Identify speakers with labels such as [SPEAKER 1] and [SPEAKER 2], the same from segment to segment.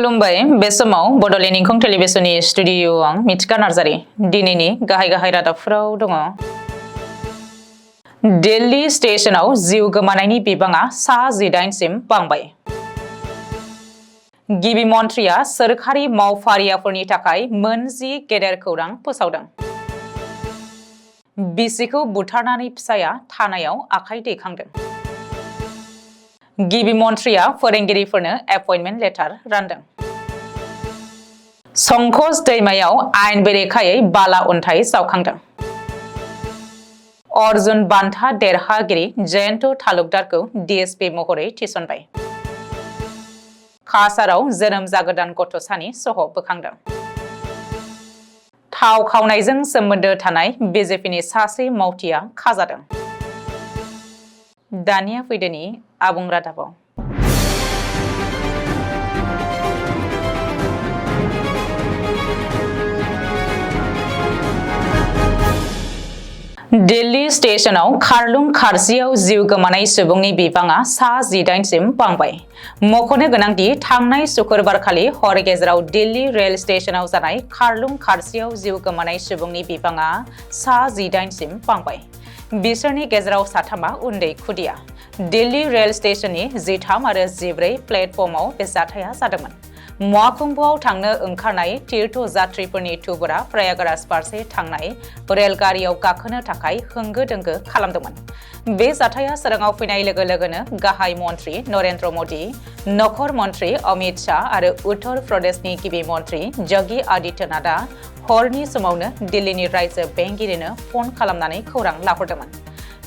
[SPEAKER 1] खुलुमबाय बे समाव बडलेण्ड इंखं टेलिभिजननि स्टुडिअ आं मिथिका नार्जारी दिनैनि गाहाय रादाबफोराव दङ। दिल्ली स्टेशनाव जिउ गोमानायनि बिबाङा सा 18 सिम बांबाय। गिबि मन्थ्रिया सोरखारि मावफारियाफोरनि थाखाय मोन 10 गेदेर खौरां फोसावदों। बिसिखौ बुथारनानै फिसाया थानायाव आखाइ दैखांदों। गिबि मन्थ्रिया फोरोंगिरिफोरनो एपइन्टमेन्ट लेटार रानदों। संकस दैमायाव आयेन बेरेखायै बाला अन्थाइ जावखांदों। अर्जुन बान्था देरहागिरि जयन्त तालुकदारखौ DSP महरै थिसनबाय। काछाराव जोनोम जागोदान गथ'सानि सह बोखांदों। थाव खावनायजों सोमोन्दो थानाय BJPनि सासे मावथिया खाजादों। दानिया फैदोनि आबुं रादाबाव। दिल्ली स्टेशनाव खारलुं खारजियाव जिउ गोमानाय सुबुंनि बिबाङा सा 18 सिम बांबाय। मख'नो गोनांदि थांनाय शुक्रबारखालि हर गेजेराव दिल्ली रेल स्टेशनाव जानाय खारलुं खारजियाव जिउ गोमानाय सुबुंनि बिबाङा सा 18 सिम बांबाय। बिसोरनि गेजेराव साथामा उन्दै खुदिया। दिल्ली रेल स्टेशननि 13 आरो 14 प्लेटफर्माव बे जाथाया जादोंमोन। महाकुम्भआव थांनो ओंखारनाय तीर्थ जात्रिफोरनि थुबुरा प्रयागराज फारसे थांनाय रेलगारियाव गाखोनो थाखाय होंगो दोंगो खालामदोंमोन। बे जाथाया सोराङाव फैनाय लोगो लोगोनो गाहाय मन्थ्रि नरेन्द्र मोदी, नखर मन्थ्रि अमित शाह आरो उत्तर प्रदेशनि गिबि मन्थ्रि योगी आदित्यनाथआ हरनि समावनो दिल्लीनि रायजो बेंगिरिनो फन खालामनानै खौरां लाहरदोंमोन।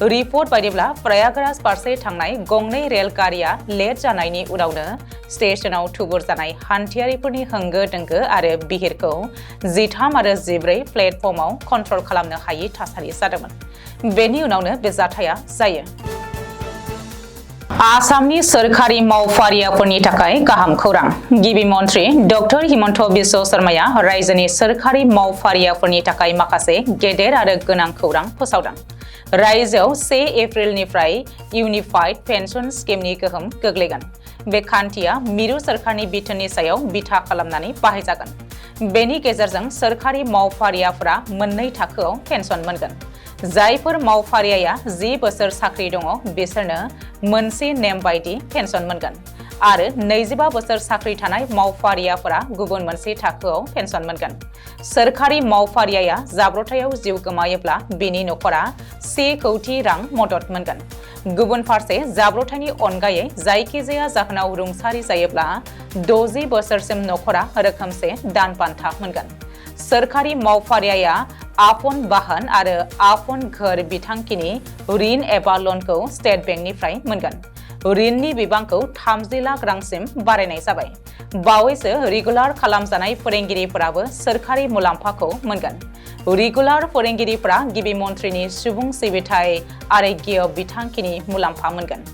[SPEAKER 1] रिपर्ट बायदिब्ला प्रयागराज फारसे थांनाय गंनै रेलगारिया लेट जानायनि उनावनो स्टेशनाव थुबुर जानाय हान्थियारिफोरनि होंगो दोंगो आरो बिहिरखौ 13 आरो 14 प्लेटफर्माव कन्ट्रल खालामनो हायि थासारि जादोंमोन। बेनि उनावनो बे जाथाया जायो। आसामनि सोरखारि मावफारियाफोरनि थाखाय गाहाम खौरां। गिबि मन्थ्रि डक्टर हिमन्त बिश्व शर्माया रायजोनि सोरखारि मावफारियाफोरनि थाखाय माखासे गेदेर आरो गोनां खौरां फोसावदों। रायजोआव 1 एप्रिलनिफ्राय इउनिफाइड पेन्सन स्किमनि गोहोम गोग्लैगोन। बे खान्थिया मिरु सोरखारनि बिथोननि सायाव बिथा खालामनानै बाहायजागोन। बेनि गेजेरजों सोरखारि मावफारियाफोरा मोननै थाखोआव पेन्सन मोनगोन। जायफोर मावफारियाया 10 बोसोर साख्रि दङ बिसोरनो मोनसे नेम बायदि पेन्सन मोनगोन आरो 25 बोसोर साख्रि थानाय मावफारियाफोरा गुबुन मोनसे थाखोआव पेन्सन मोनगोन। सोरखारि मावफारियाया जाब्रबथायाव जिउ गोमायोब्ला बिनि नखरा 1 कौटि रां मदद मोनगोन। गुबुन फारसे जाब्रबथायनि अनगायै जायखिजाया जाहोनाव रुंसारि जायोब्ला 60 बोसोरसिम नखरा रोखोमसे दान बान्था मोनगोन। सोरखारि मावफारियाया आफन बाहन आरो आफन घर बिथांखिनि ऋण एबा लनखौ स्टेट बेंकनिफ्राय मोनगोन। ऋणनि बिबांखौ 30 लाख रांसिम बारायनाय जाबाय। बावैसो रेगुलार खालामजानाय फोरोंगिरिफोराबो सोरखारि मुलाम्फाखौ मोनगोन। रेगुलार फोरोंगिरिफोरा गिबि मन्थ्रिनि सुबुं सिबिथाय आरोग्य बिथांखिनि मुलाम्फा मोनगोन।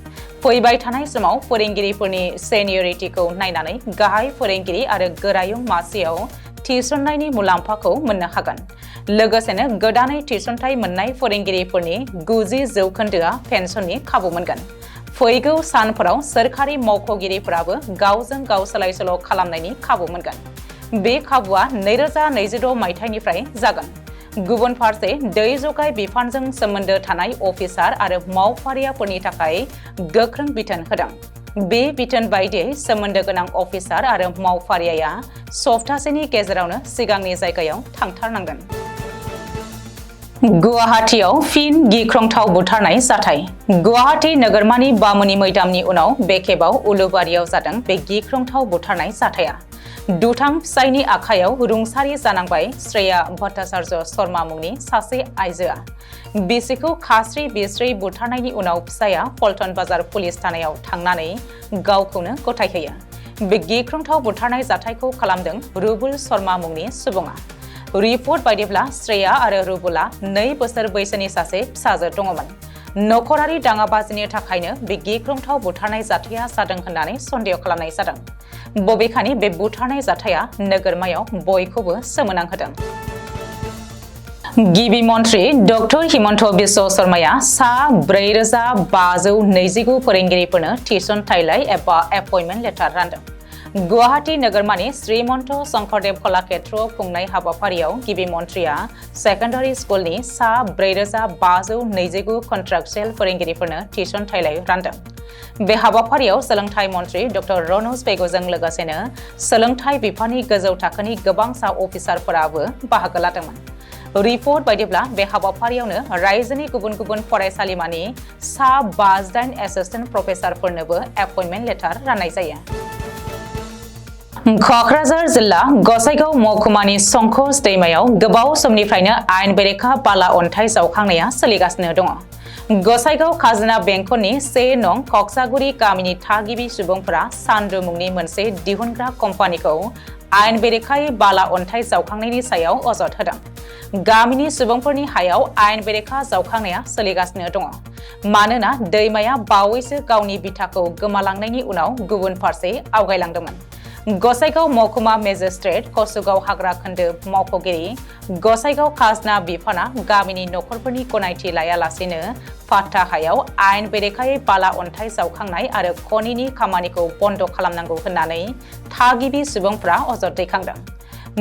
[SPEAKER 1] फैबाय थानाय समाव फोरोंगिरिफोरनि सेनियरिटिखौ नायनानै गाहाय फोरोंगिरि आरो गोरायुं मासियाव थिसननायनि मुलाम्फाखौ मोननो हागोन। लोगोसेनो गोदानै थिसनथाय मोननाय फोरोंगिरिफोरनि 90% पेन्सननि खाबु मोनगोन। फैगौ सानफोराव सोरखारि मावख'गिरिफोराबो गावजों गाव सोलाय-सोल' खालामनायनि खाबु मोनगोन। बे खाबुआ 2026 मायथाइनिफ्राय जागोन। गुबुन फारसे दै जगाय बिफानजों सोमोन्दो थानाय अफिसार आरो मावफारियाफोरनि थाखाय गोख्रों बिथोन होदों। बे बिथोन बायदियै सोमोन्दो गोनां अफिसार आरो मावफारियाया सप्तासेनि गेजेरावनो सिगांनि जायगायाव थांथारनांगोन। गुवाहाटीआव फिन गिख्रंथाव बुथारनाय जाथाय। गुवाहाटी नोगोरमानि बामुनि मैदामनि उनाव बे खेबाव उलुबारियाव जादों बे गिख्रंथाव बुथारनाय जाथाया। दुथां फिसायनि आखायाव रुंसारि जानांबाय श्रेया भट्टाचार्य शर्मा मुंनि सासे आइजोआ। बिसिखौ खास्रि बिस्रि बुथारनायनि उनाव फिसाया पल्टन बाजार पुलिस थानायाव थांनानै गावखौनो गथायहोयो। बे गिख्रंथाव बुथारनाय जाथायखौ खालामदों रुबुल शर्मा मुंनि सुबुङा। रिपर्ट बायदिब्ला श्रेया आरो रुबुला 2 बोसोर बैसोनि सासे फिसाजो दङमोन। नखरारि दाङाबाजिनि थाखायनो बे गिख्रंथाव बुथारनाय जाथाया जादों होननानै सन्देह खालामनाय जादों। बबेखानि बे बुथारनाय जाथाया नोगोरमायाव बयखौबो सोमोनांहोदों। गिबि मन्थ्रि डक्टर हिमन्त बिश्व शर्माया सा 4529 फोरोंगिरिफोरनो थिसनथायलाइ एबा एपइन्टमेन्ट लेटार रानदों। गुवाहाटी नोगोरमानि श्रीमन्त शंकरदेव कलाक्षेत्रआव खुंनाय हाबाफारियाव गिबि मन्थ्रिया सेकेन्डारि स्कुलनि सा 4529 कन्ट्राक्चुएल फोरोंगिरिफोरनो थिसनथाइलाइ रानदों। बे हाबाफारियाव सोलोंथाइ मन्थ्रि डक्टर रनज पेगुजों लोगोसेनो सोलोंथाइ बिफाननि गोजौ थाखोनि गोबांसा अफिसारफोराबो बाहागो लादोंमोन। रिपर्ट बायदिब्ला बे हाबाफारियावनो रायजोनि गुबुन गुबुन फरायसालिमानि सा 58 एसिस्टेन्ट प्रफेसारफोरनोबो एपइन्टमेन्ट लेटार राननाय जायो। कक्राझार जिल्ला गसाइगाव महकुमानि संकस दैमायाव गोबाव समनिफ्रायनो आयेन बेरेखा बाला अन्थाइ जावखांनाया सोलिगासिनो दङ। गसाइगाव खाजोना बेंखननि 1 नं कक्सागुरि गामिनि थागिबि सुबुंफोरा सान्द्रु मुंनि मोनसे दिहुनग्रा कम्पानिखौ आयेन बेरेखायै बाला अन्थाइ जावखांनायनि सायाव अजद होदों। गामिनि सुबुंफोरनि हायाव आयेन बेरेखा जावखांनाया सोलिगासिनो दङ, मानोना दैमाया बावैसो गावनि बिथाखौ गोमालांनायनि उनाव गुबुन फारसे आवगायलांदोंमोन। गसाइगाव महकुमा मेजिस्ट्रेट कसुगाव हाग्रा खोन्दो मावख'गिरि गसाइगाव खाजोना बिफाना गामिनि नखरफोरनि गनायथि लायालासेनो फाट्टा हायाव आयेन बेरेखायै बाला अन्थाइ जावखांनाय आरो खनिनि खामानिखौ बन्द खालामनांगौ होननानै थागिबि सुबुंफ्रा अजद दैखांदों।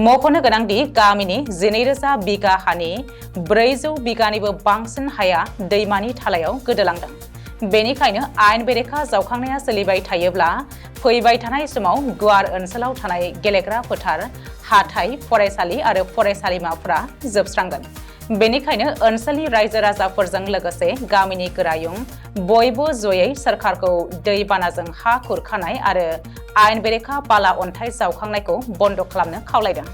[SPEAKER 1] मख'नो गोनांदि गामिनि 12,000 बिगा हानि 400 बिगानिबो बांसिन हाया दैमानि थालायाव गोदोलांदों। बेनिखायनो आयेन बेरेखा जावखांनाया सोलिबाय थायोब्ला फैबाय थानाय समाव गुवार ओनसोलाव थानाय गेलेग्रा फोथार, हाथाइ, फरायसालि आरो फरायसालिमाफोरा जोबस्रांगोन। बेनिखायनो ओनसोलनि रायजो राजाफोरजों लोगोसे गामिनि गोरायुं बयबो जयै सोरखारखौ दैबानाजों हा खुरखानाय आरो आयेन बेरेखा बाला अन्थाइ जावखांनायखौ बन्द खालामनो खावलायदों।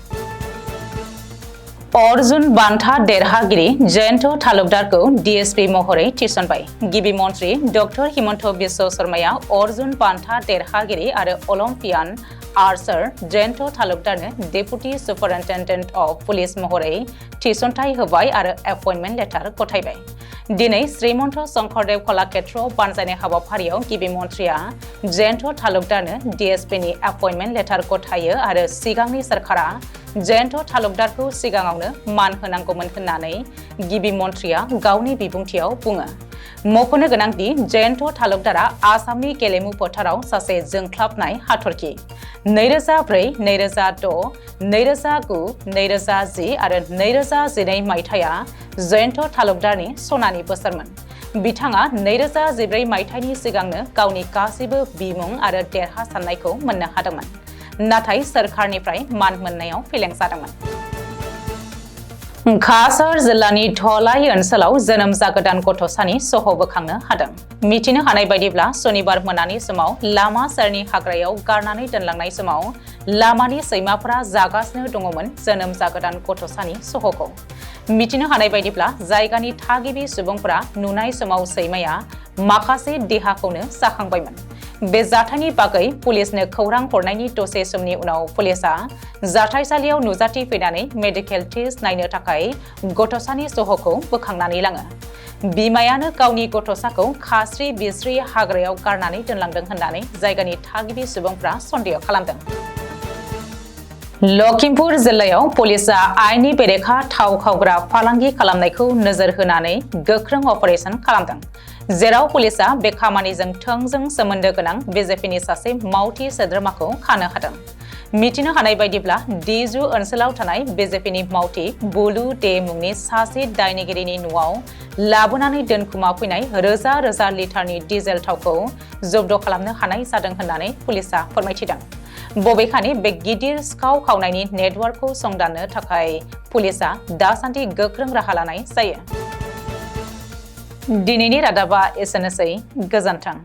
[SPEAKER 1] अर्जुन बान्था देरहागिरि जयन्त तालुकदारखौ DSP महरै थिसनबाय। गिबि मन्थ्रि डक्टर हिमन्त बिश्व शर्माया अर्जुन बान्था देरहागिरि आरो अलिम्पियान आर्चार जयन्त तालुकदारनो डेपुटि सुपारिन्टेन्डेन्ट अफ पुलिस महरै थिसनथाइ होबाय आरो एपइन्टमेन्ट लेटार गथायबाय। दिनै श्रीमन्त शंकरदेव कलाक्षेत्रआव बानजायनाय हाबाफारियाव गिबि मन्थ्रिया जयन्त तालुकदारनो DSPनि एपइन्टमेन्ट लेटार गथायो आरो सिगांनि सोरखारा जयन्त तालुकदारखौ सिगाङावनो मान होनांगौमोन होननानै गिबि मन्थ्रिया गावनि बिबुंथियाव बुङो। मख'नो गोनांदि जयन्त तालुकदारा आसामनि गेलेमु फोथाराव सासे जोंख्लाबनाय हाथरखि। 2004, 2006, 2009, 2010 आरो 2012 मायथाइया जयन्त तालुकदारनि सनानि बोसोरमोन। बिथाङा 2014 मायथाइनि सिगांनो गावनि गासैबो बिमुं आरो देरहासारनायखौ मोननो हादोंमोन, नाथाय सोरखारनिफ्राय मान मोननायाव फेलें जादोंमोन। काछार जिल्लानि धलाई ओनसोलाव जोनोम जागोदान गथ'सानि सह बोखांनो हादों। मिथिनो हानाय बायदिब्ला सनिबार मोनानि समाव लामा सेरनि हाग्रायाव गारनानै दोनलांनाय समाव लामानि सैमाफोरा जागासिनो दङमोन जोनोम जागोदान गथ'सानि सहखौ। मिथिनो हानाय बायदिब्ला जायगानि थागिबि सुबुंफोरा नुनाय समाव सैमाया माखासे देहाखौनो जाखांबायमोन। बे जाथायनि बागै पुलिसनो खौरां हरनायनि दसे समनि उनाव पुलिसआ जाथायसालियाव नुजाथिफैनानै मेडिकेल टेस्ट नायनो थाखाय गथ'सानि सहखौ बोखांनानै लाङो। बिमायानो गावनि गथ'साखौ खास्रि बिस्रि हाग्रायाव गारनानै दोनलांदों होननानै जायगानि थागिबि सुबुंफ्रा सन्देह खालामदों। लखिमपुर जिल्लायाव पुलिसआ आयेननि बेरेखा थाव खावग्रा फालांगि खालामनायखौ नोजोर होनानै गोख्रों अपारेशन खालामदों, जेराव पुलिसआ बे खामानिजों थोंजों सोमोन्दो गोनां BJPनि सासे मावथि सोद्रोमाखौ खानो हादों। मिथिनो हानाय बायदिब्ला दिजु ओनसोलाव थानाय BJPनि मावथि बुलु दे मुंनि सासे दायनिगिरिनि न'आव लाबोनानै दोनखुमा फैनाय रोजा रोजा लिटारनि डिजेल थावखौ जब्द खालामनो हानाय जादों होननानै पुलिसआ फोरमायथिदों। बबेखानि बे गिदिर सिखाव खावनायनि नेटवर्कखौ संदाननो थाखाय पुलिसआ दासान्दि गोख्रों राहा लानाय जायो। दिनैनि रादाबा एसेनोसै, गोजोन्थों।